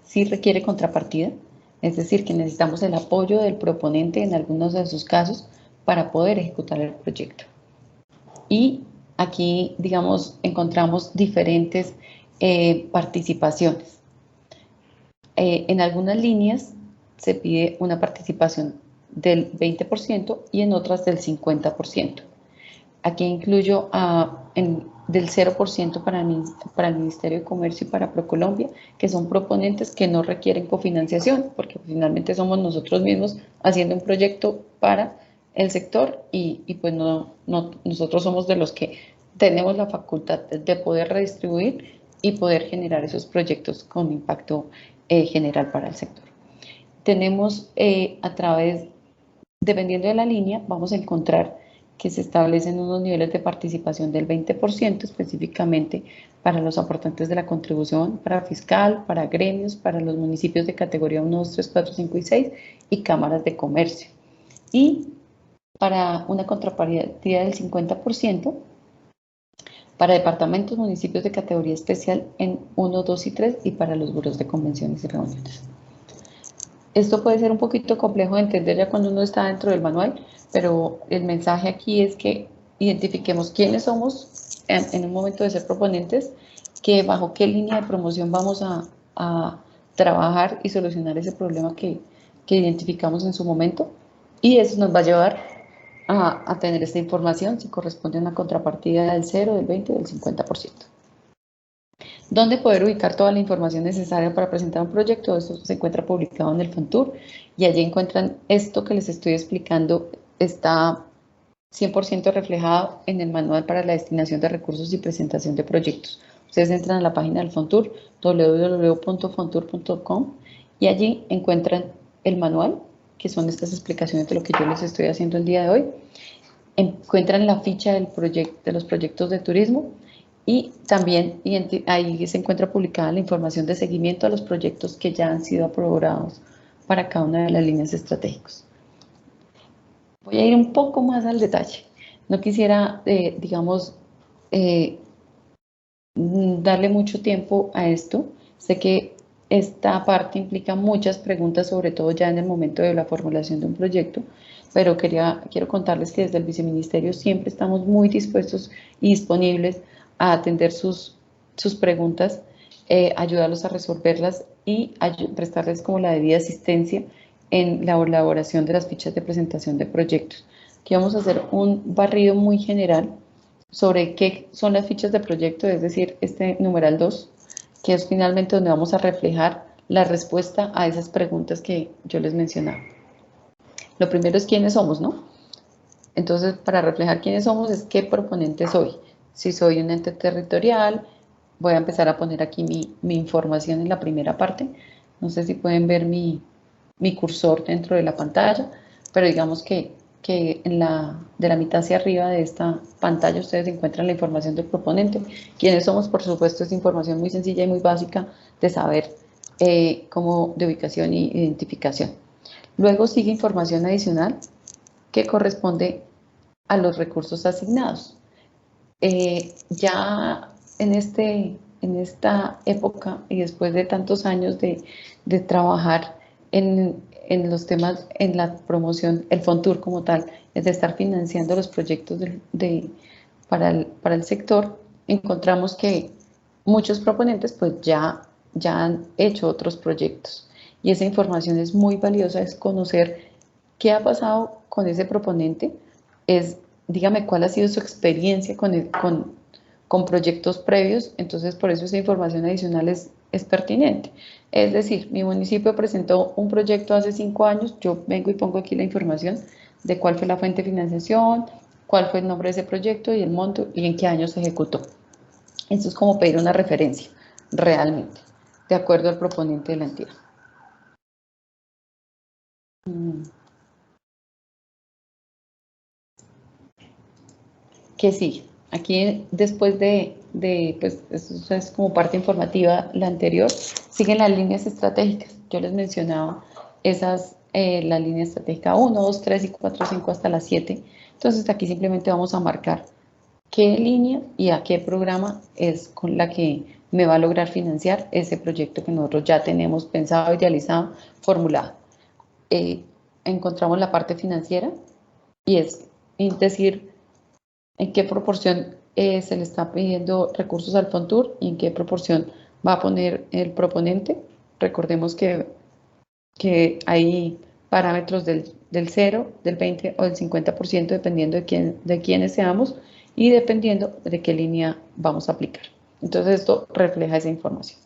Sí requiere contrapartida, es decir, que necesitamos el apoyo del proponente en algunos de sus casos para poder ejecutar el proyecto. Y aquí, digamos, encontramos diferentes participaciones. En algunas líneas se pide una participación del 20% y en otras del 50%. Aquí incluyo del 0% para el Ministerio de Comercio y para ProColombia, que son proponentes que no requieren cofinanciación, porque finalmente somos nosotros mismos haciendo un proyecto para el sector y pues nosotros somos de los que tenemos la facultad de poder redistribuir y poder generar esos proyectos con impacto general para el sector. Tenemos dependiendo de la línea, vamos a encontrar que se establecen unos niveles de participación del 20% específicamente para los aportantes de la contribución, para fiscal, para gremios, para los municipios de categoría 1, 2, 3, 4, 5 y 6 y cámaras de comercio. Y para una contrapartida del 50% para departamentos, municipios de categoría especial en 1, 2 y 3 y para los buros de convenciones y reuniones. Esto puede ser un poquito complejo de entender ya cuando uno está dentro del manual, pero el mensaje aquí es que identifiquemos quiénes somos en un momento de ser proponentes, que bajo qué línea de promoción vamos a trabajar y solucionar ese problema que identificamos en su momento, y eso nos va a llevar a tener esta información si corresponde a una contrapartida del 0, del 20 o del 50%. ¿Dónde poder ubicar toda la información necesaria para presentar un proyecto? Esto se encuentra publicado en el FONTUR y allí encuentran esto que les estoy explicando, está 100% reflejado en el manual para la destinación de recursos y presentación de proyectos. Ustedes entran a la página del FONTUR, www.fontur.com, y allí encuentran el manual, que son estas explicaciones de lo que yo les estoy haciendo el día de hoy. Encuentran la ficha de los proyectos de turismo y también ahí se encuentra publicada la información de seguimiento a los proyectos que ya han sido aprobados para cada una de las líneas estratégicas. Voy a ir un poco más al detalle. No quisiera, digamos, darle mucho tiempo a esto. Sé que esta parte implica muchas preguntas, sobre todo ya en el momento de la formulación de un proyecto, pero quiero contarles que desde el Viceministerio siempre estamos muy dispuestos y disponibles a atender sus preguntas, ayudarlos a resolverlas y prestarles como la debida asistencia en la elaboración de las fichas de presentación de proyectos. Aquí vamos a hacer un barrido muy general sobre qué son las fichas de proyecto, es decir, este numeral 2, que es finalmente donde vamos a reflejar la respuesta a esas preguntas que yo les mencionaba. Lo primero es quiénes somos, ¿no? Entonces, para reflejar quiénes somos es qué proponente soy. Si soy un ente territorial, voy a empezar a poner aquí mi información en la primera parte. No sé si pueden ver mi cursor dentro de la pantalla, pero digamos que que de la mitad hacia arriba de esta pantalla ustedes encuentran la información del proponente. ¿Quiénes somos? Por supuesto, es información muy sencilla y muy básica de saber como de ubicación y identificación. Luego sigue información adicional que corresponde a los recursos asignados. Ya en esta época y después de tantos años de trabajar en los temas, en la promoción, el Fontur como tal, es de estar financiando los proyectos para el sector, encontramos que muchos proponentes pues ya han hecho otros proyectos y esa información es muy valiosa, es conocer qué ha pasado con ese proponente, es dígame cuál ha sido su experiencia con proyectos previos, entonces por eso esa información adicional es pertinente. Es decir, mi municipio presentó un proyecto hace 5 años, yo vengo y pongo aquí la información de cuál fue la fuente de financiación, cuál fue el nombre de ese proyecto y el monto y en qué año se ejecutó. Esto es como pedir una referencia, realmente, de acuerdo al proponente de la entidad. ¿Qué sigue? Aquí, después pues, eso es como parte informativa, la anterior, siguen las líneas estratégicas. Yo les mencionaba la línea estratégica 1, 2, 3 y 4, 5 hasta las 7. Entonces, aquí simplemente vamos a marcar qué línea y a qué programa es con la que me va a lograr financiar ese proyecto que nosotros ya tenemos pensado, idealizado, formulado. Encontramos la parte financiera y es decir, en qué proporción se le está pidiendo recursos al Fontur y en qué proporción va a poner el proponente. Recordemos que hay parámetros del 0, del 20 o del 50% dependiendo de quiénes seamos y dependiendo de qué línea vamos a aplicar. Entonces esto refleja esa información.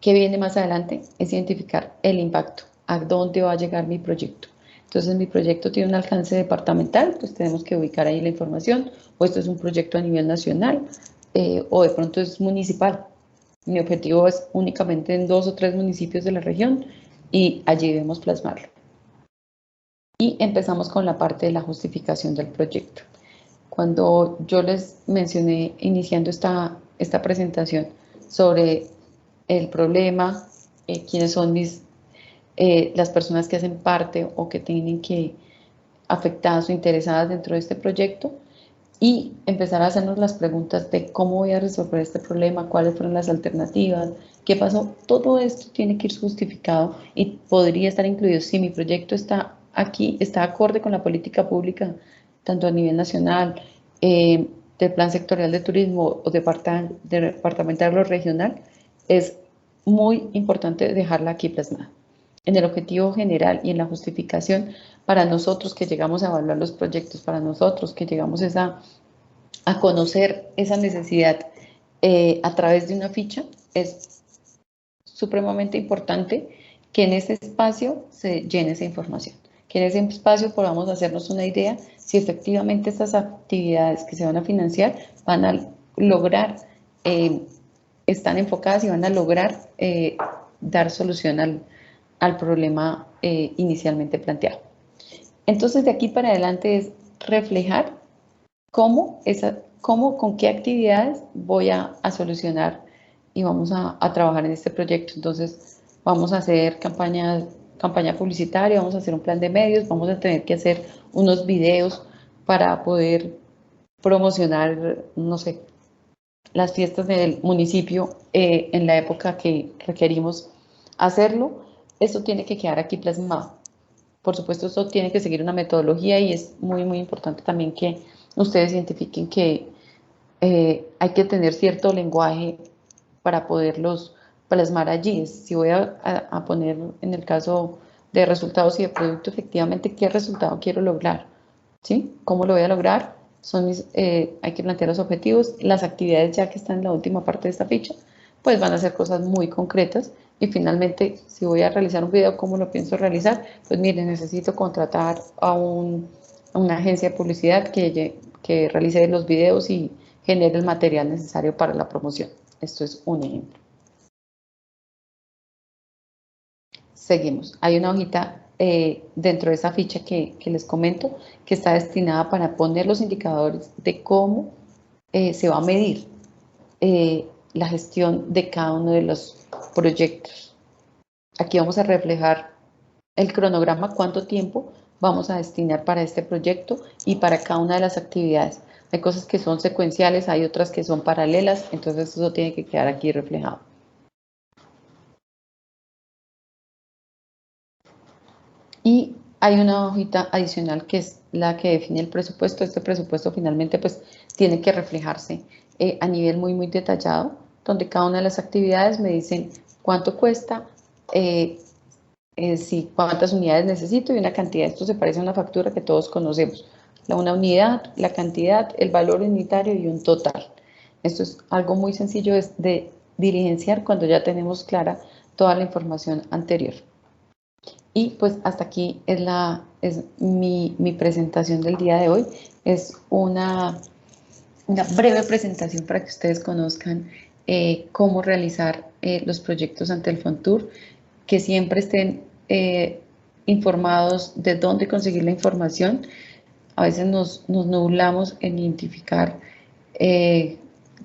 ¿Qué viene más adelante? Es identificar el impacto, a dónde va a llegar mi proyecto. Entonces mi proyecto tiene un alcance departamental, pues tenemos que ubicar ahí la información, o esto es un proyecto a nivel nacional, o de pronto es municipal. Mi objetivo es únicamente en 2 o 3 municipios de la región y allí debemos plasmarlo. Y empezamos con la parte de la justificación del proyecto. Cuando yo les mencioné iniciando esta presentación sobre el problema, quiénes son las personas que hacen parte o que tienen que afectadas o interesadas dentro de este proyecto y empezar a hacernos las preguntas de cómo voy a resolver este problema, cuáles fueron las alternativas, qué pasó. Todo esto tiene que ir justificado y podría estar incluido si mi proyecto está aquí, está acorde con la política pública, tanto a nivel nacional, del plan sectorial de turismo o departamental o regional, es muy importante dejarla aquí plasmada. En el objetivo general y en la justificación, para nosotros que llegamos a evaluar los proyectos, para nosotros que llegamos a conocer esa necesidad a través de una ficha, es supremamente importante que en ese espacio se llene esa información, que en ese espacio podamos hacernos una idea si efectivamente estas actividades que se van a financiar van a lograr, están enfocadas y van a lograr dar solución al problema inicialmente planteado. Entonces, de aquí para adelante es reflejar cómo, con qué actividades voy a solucionar y vamos a trabajar en este proyecto. Entonces, vamos a hacer campaña publicitaria, vamos a hacer un plan de medios, vamos a tener que hacer unos videos para poder promocionar, no sé, las fiestas del municipio en la época que requerimos hacerlo. Eso tiene que quedar aquí plasmado. Por supuesto, esto tiene que seguir una metodología y es muy, muy importante también que ustedes identifiquen que hay que tener cierto lenguaje para poderlos plasmar allí. Si voy a poner en el caso de resultados y de producto, efectivamente, ¿qué resultado quiero lograr? ¿Sí? ¿Cómo lo voy a lograr? Hay que plantear los objetivos, las actividades ya que están en la última parte de esta ficha, pues van a ser cosas muy concretas y finalmente si voy a realizar un video, ¿cómo lo pienso realizar? Pues miren, necesito contratar a una agencia de publicidad que realice los videos y genere el material necesario para la promoción. Esto es un ejemplo. Seguimos. Hay una hojita dentro de esa ficha que les comento, que está destinada para poner los indicadores de cómo se va a medir la gestión de cada uno de los proyectos. Aquí vamos a reflejar el cronograma, cuánto tiempo vamos a destinar para este proyecto y para cada una de las actividades. Hay cosas que son secuenciales, hay otras que son paralelas, entonces eso tiene que quedar aquí reflejado. Y hay una hojita adicional que es la que define el presupuesto. Este presupuesto finalmente pues tiene que reflejarse a nivel muy detallado, donde cada una de las actividades me dicen cuánto cuesta, cuántas unidades necesito y una cantidad. Esto se parece a una factura que todos conocemos. Una unidad, la cantidad, el valor unitario y un total. Esto es algo muy sencillo de diligenciar cuando ya tenemos clara toda la información anterior. Y pues hasta aquí es mi presentación del día de hoy. Es una breve presentación para que ustedes conozcan cómo realizar los proyectos ante el FONTUR, que siempre estén informados de dónde conseguir la información. A veces nos nublamos en identificar que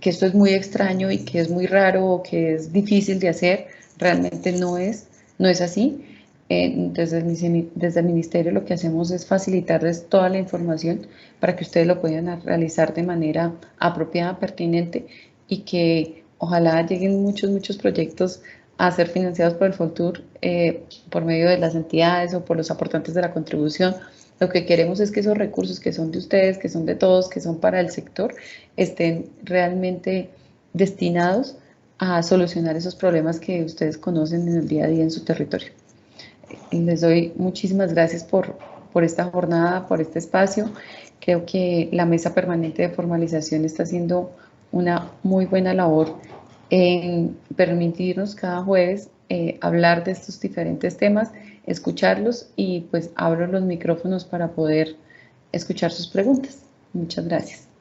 esto es muy extraño y que es muy raro o que es difícil de hacer. Realmente no es así. Desde el Ministerio lo que hacemos es facilitarles toda la información para que ustedes lo puedan realizar de manera apropiada, pertinente y que ojalá lleguen muchos proyectos a ser financiados por el FONTUR por medio de las entidades o por los aportantes de la contribución. Lo que queremos es que esos recursos que son de ustedes, que son de todos, que son para el sector, estén realmente destinados a solucionar esos problemas que ustedes conocen en el día a día en su territorio. Les doy muchísimas gracias por esta jornada, por este espacio. Creo que la Mesa Permanente de Formalización está haciendo una muy buena labor en permitirnos cada jueves hablar de estos diferentes temas, escucharlos y pues abro los micrófonos para poder escuchar sus preguntas. Muchas gracias.